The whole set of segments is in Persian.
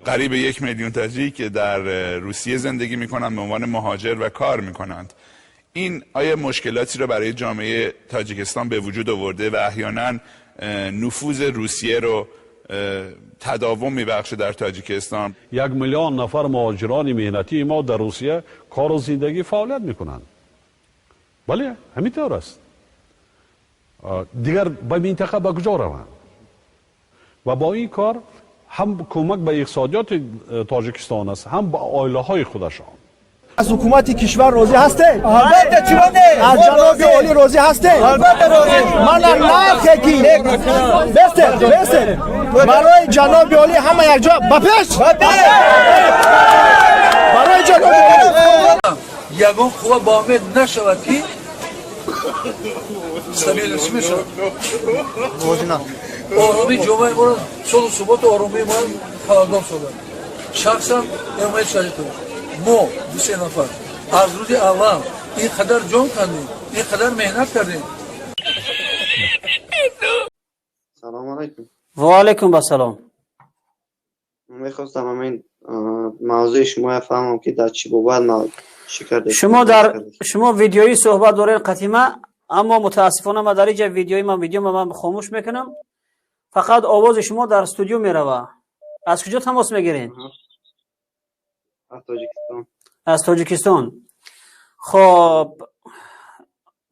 قریب 1 میلیون تاجیک که در روسیه زندگی میکنند به عنوان مهاجر و کار میکنند. این آیا مشکلاتی را برای جامعه تاجیکستان به وجود آورده و احیانا نفوذ روسیه رو تداوم میبخشه در تاجیکستان؟ 1 میلیون نفر مهاجران مهنتی ما در روسیه کار و زندگی فعالیت میکنند. بله همینطور است. دیگر به منطقه به کجا روند؟ و با این کار هم کمک به اقتصادیات تاجیکستان است، هم به عائله های خودشان. از حکومت کشور راضی هستی؟ البته چونه؟ از جناب عالی راضی هستی؟ البته راضی. من نه کی بسته برای جناب عالی همه یک جا بپیش برای جناب عالی یگان خوب با امید نشود که سبیل چی میشه؟ آرومی جمعه ما را صبح صبح آرومی ما پرداخت شده. شخصا امید شدید ما 2 نفر از روز اول این قدر جان کردیم، این قدر مهنت کردیم. سلام علیکم. و علیکم السلام. میخواستم همین موضوع شما فهمم که در چی بود ما شکر شما ویدیویی صحبت دارین قدیمه، اما متاسفانه ما در اینجا ویدیو من خاموش میکنم. فقط آواز شما در استودیو میروه. از کجا تماس میگیرین؟ از تاجیکستان. از تاجیکستان. خب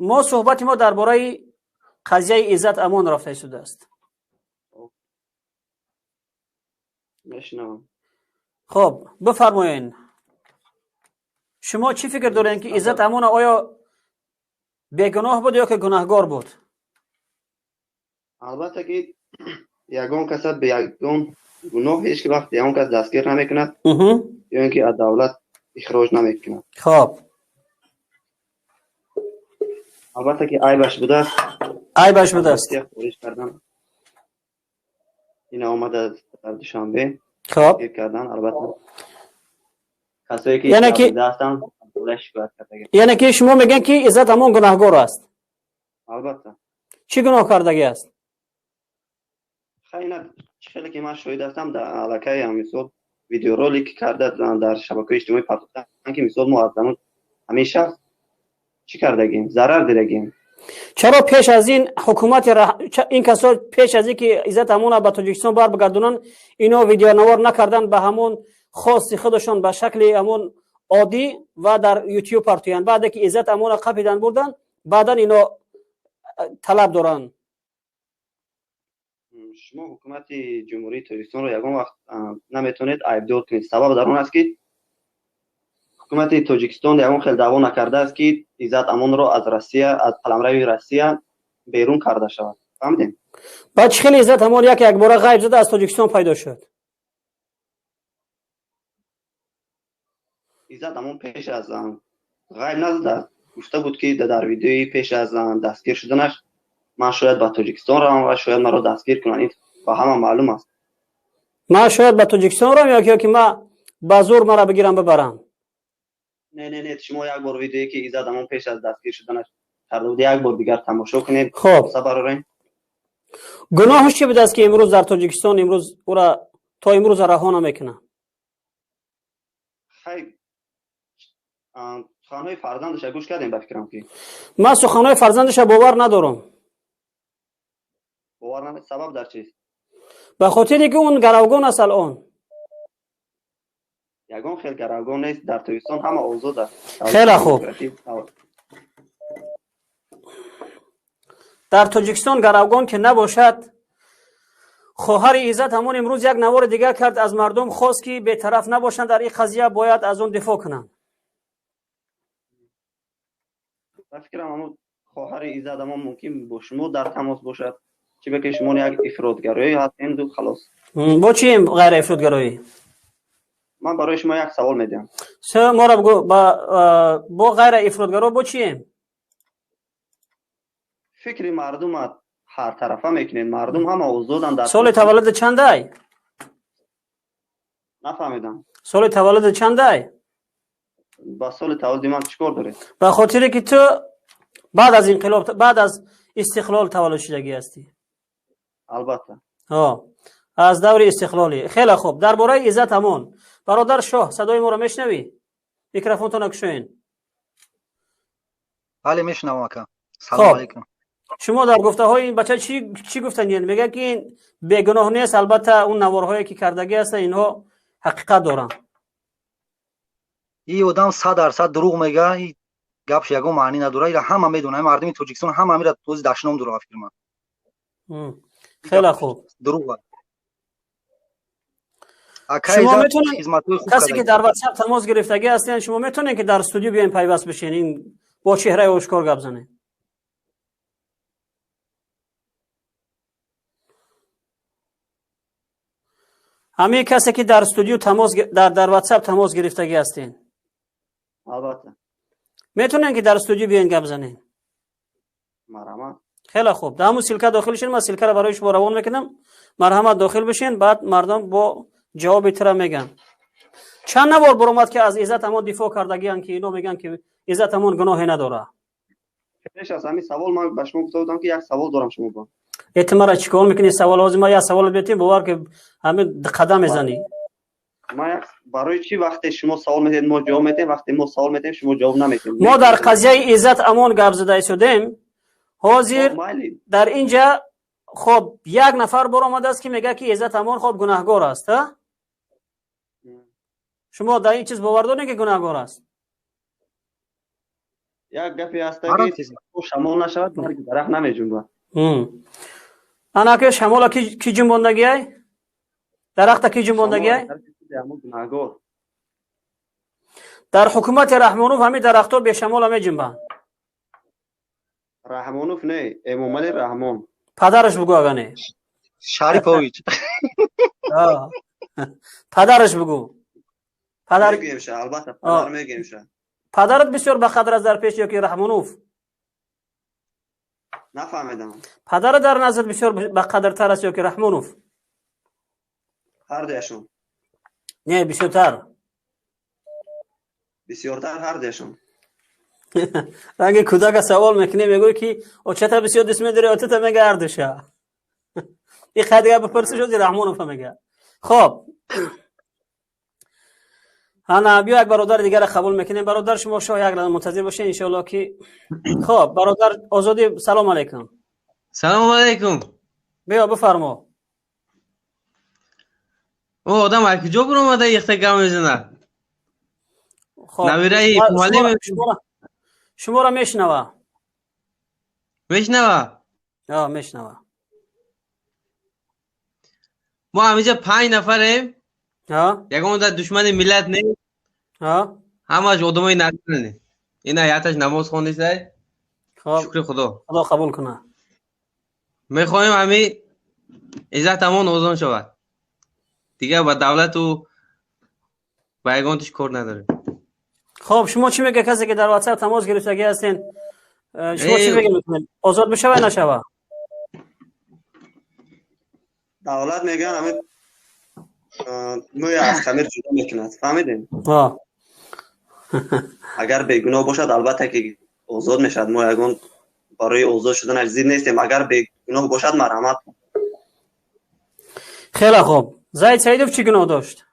ما صحبت ما درباره قضیه عزت امان رفته شده است. نشنوم. خب بفرمایین شما چی فکر دارین که عزت امان آیا بیگناه بود یا که گناهگار بود؟ البته که یگان کس به یگان گناه هیچ وقت یگان کس دستگیر نمیکند یا اینکه از دولت اخراج نمیکند. خب البته که عیبش بوده است. عیبش بوده است. این آمده در دوشنبه خب گیر کردن. البته کسایی که دستن یعنی که شما میگن که عزت امان گناهگار است؟ البته. چی گناه کردگی است؟ خیلی چیزی که من شاهد هستم در علاقه مثال ویدیو رولی که کرده در شبکه اجتماعی پخش که مثال ما از همیشه چی کردگیم؟ ضرر دیدگیم. چرا پیش از این حکومت این کسا پیش از این که عزت امان به تاجیکستان بگردونن اینا ویدیو نوار نکردن به همون خاصی خودشان به شکل همون عادی و در یوتیوب پرتوین؟ بعد که عزت امان قپیدن بردن بعدا اینا طلب دارن. شما حکومت جمهوری تاجیکستان رو یگان وقت نمیتونید عیبدار کنید. سبب در اون است که حکومت تاجیکستان یگان خیلی دعوا نکرده است که عزت امان رو از روسیه، از قلمرو روسیه بیرون کرده شود. فهمیدین؟ بعد خیلی عزت امان یک بار غیب زده از تاجیکستان پیدا شد. عزت امان پیش از غیب نزده گفته بود که در ویدیوی پیش از دستگیر شدنش من شاید به تاجیکستان روم و شاید مرا دستگیر کنن. این با همه معلوم است. من شاید به تاجیکستان روم یا که من با زور مرا بگیرم ببرم. نه شما یک بار ویدیویی که عزت امان پیش از دستگیر شدنش کرده بود یک بار دیگر تماشا کنید. خب صبر گناهش چی بود است که امروز در تاجیکستان امروز او را تا امروز رها نمیکنه؟ خیلی سخنهای فرزندش گوش کردیم به فکرم که من سخنهای فرزندش باور ندارم. باور نمی سبب در چیست؟ به خاطری که اون گروگان است الان. یگان خیلی گروگان نیست در تاجیکستان همه آزاد است. خیلی خوب. در تاجیکستان گروگان که نباشد خواهر عزت همون امروز یک نوار دیگر کرد از مردم خواست که بی‌طرف نباشند در این قضیه باید از اون دفاع کنند. فکرم همون خواهر عزت همون ممکن با شما در تماس باشد چه بگه شما یک افراطگرایی هستین دو خلاص. با چی غیر افراطگرایی؟ من برای شما یک سوال میدم. ما را بگو با غیر افراطگرا با چی؟ فکر مردم هر طرفه میکنین. مردم هم آزادن. در سال تولد چنده؟ نفهمیدم. سال تولد چنده؟ با سال تولد من چیکار داره؟ به خاطر که تو بعد از انقلاب بعد از استقلال تولد شدگی هستی. البته. از دور استقلالی. خیلی خوب. درباره عزت امان برادر شاه صدای ما رو میشنوی؟ میکروفونتون رو کشوین. بله میشنوم اکا. سلام علیکم. شما در گفته های این بچه چی گفتن؟ یعنی میگه که این بیگناه نیست، البته اون نوارهایی که کردگی هست اینها حقیقت دارن. این آدم 100% دروغ میگه. این گپش یگو معنی نداره. اینا همه میدونه. مردم تاجیکستان همه میره توز دشنام دروغ فکر من. خیلی خوب. دروغ. شما میتونید کسی که در واتساپ تماس گرفتگی هستین شما میتونید که در استودیو بیاین پیوست بشین این با چهره آشکار گپ زنه. همه کسی که در استودیو تماس در واتساپ تماس گرفتگی هستین البته میتونین که در استودیو بیاین گپ زنین. مرحبا. خیلی خوب. در همون سلکه داخل شین. من سلکه رو برای شما روان میکنم. مرحمت داخل بشین بعد مردم با جواب تر میگن. چند نوار برآمد که از عزت امان دفاع کردگی ان که اینا میگن که عزت امان گناهی نداره. پیش از همین سوال من به شما گفته بودم که یک سوال دارم شما با. اعتماد چیکار میکنی؟ سوال لازم ما یک سوال بتیم باور که همه قدم میزنی. ما برای چی وقتی شما سوال میتید ما جواب میدیم، وقتی ما سوال میدیم شما جواب نمیدید؟ ما در قضیه عزت امان گپ زده شدیم. حاضر در اینجا خب یک نفر برآمده است که میگه که عزت امان خب گناهکار است. شما در این چیز باور دارین که گناهکار است؟ یک گپی هست که شمال نشود من درخت نمیجنبه. انا که شمال کی جنبوندگی ای؟ درخت کی جنبوندگی ای؟ در حکومت رحمانوف همین درخت‌ها به شمال هم جنبن. رحمانوف نه، امامعلی رحمان. پدرش بگو اگه نه. شریفویچ. پدرش بگو. پدر میگیمشه البته پدر میگیمشه. پدرت بسیار بقدر از در پیش یا که رحمانوف؟ نفهمیدم. پدر در نظر بسیار بقدرتر است یا که رحمانوف؟ هر دوشون. نه بسیارتر. بسیارتر هر دوشون. اگه کودک سوال میکنی میگوی که او چطور بسیار دست میداره او چطور میگه هر دوشه. این خدیگه بپرسی شدی رحمانوف میگه. خب انا بیا یک برادر دیگر قبول میکنیم. برادر شما شاه یک لحظه منتظر باشین ان شاء الله که خب برادر آزادی سلام علیکم. سلام علیکم. بیا بفرما. او آدم از کجا بر اومده یخته گم میزنه؟ خب نویره معلم شما را میشنوه. میشنوه؟ میشنوه. ما همینجا 5 نفریم. یکم در دشمن ملت نیست. همش آدمای نرسنه. این آیاتش نماز خوندیسه. شکر خدا. خدا قبول کنه. میخوایم همین عزت امان آزاد شود. دیگه با دولت و بایگانتش کار نداره. خب شما چی میگه کسی که در واتساپ تماس گرفتگی هستین؟ شما چی میگه آزاد بشه و نشوه؟ دولت میگن همین موی از خمیر جدا میکند. فهمیدین؟ اگر بیگناه باشد البته که آزاد میشد. ما یگان برای آزاد شدن زیر نیستیم. اگر بیگناه باشد مرحمت. خیلی خوب. زید سعیدوف چی گناه داشت؟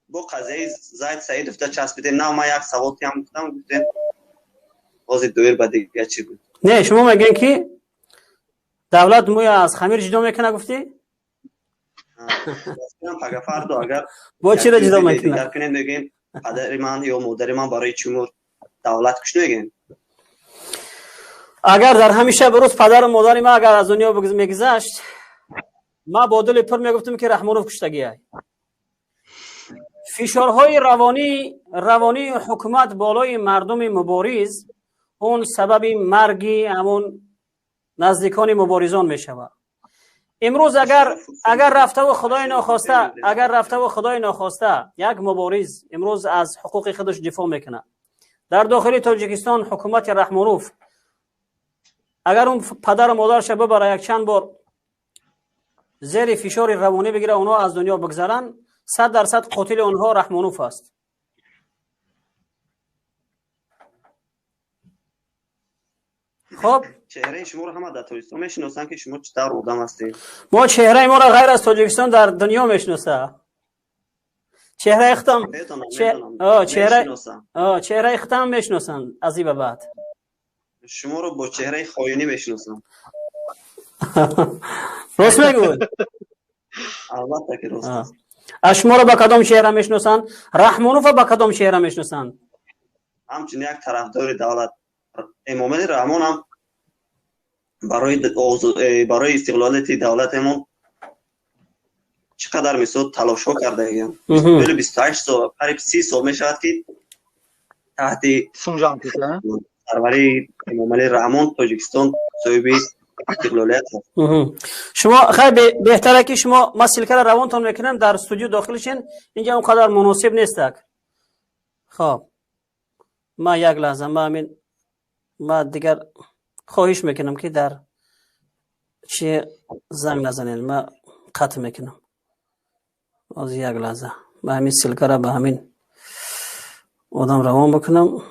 با قضیه زید سعیدوف تا چسبیده. نه ما یک سوال هم گفتم گفتیم بازی دویر با دیگه چی بود؟ نه شما میگین که دولت موی از خمیر جدا میکنه گفتی؟ اگر فرد اگر با چی را جدا میکنه؟ اگر کنید بگیم پدر من یا مادر من برای چمور دولت کش نگین. اگر در همیشه بروز پدر و مادر ما اگر از دنیا میگذشت ما با دل پر میگفتم که رحمانوف کشتگی ای. فشارهای روانی حکومت بالای مردم مبارز اون سبب مرگی همون نزدیکان مبارزان میشود. امروز اگر رفته و خدای ناخواسته یک مبارز امروز از حقوق خودش دفاع میکنه در داخل تاجیکستان حکومت رحمانوف اگر اون پدر و مادرش ببره یک چند بار زیر فشار روانی بگیره اونها از دنیا بگذرن 100% قاتل اونها رحمانوف است. خب چهره شما رو همه در تاجیکستان میشناسن که شما چطور آدم هستید. ما چهره ما را غیر از تاجیکستان در دنیا میشناسه. چهره اختم چهره اختم میشناسن از این به بعد. شما رو با چهره خاینی میشناسن. راست میگوی؟ البته که راست است. شما رو با کدام چهره میشناسن؟ رحمانوف با کدام چهره میشناسن؟ همچنین یک طرفدار دولت امامعلی رحمان هم برای استقلالیت دولتمون چقدر میسود تلاش ها کرده ایم. 28 سال قریب 30 سال میشود که تحت سروری امامعلی رحمان تاجیکستان صاحب استقلالیت هست. شما خیلی بهتره که شما ما سلکه روانتون میکنم در استودیو داخل شین، اینجا اونقدر مناسب نیست. خب ما یک لحظه ما دیگر خواهش میکنم که در چی زنگ نزنین، ما قطع میکنم از یک لحظه. ما همین سلکه را به همین آدم روان بکنم.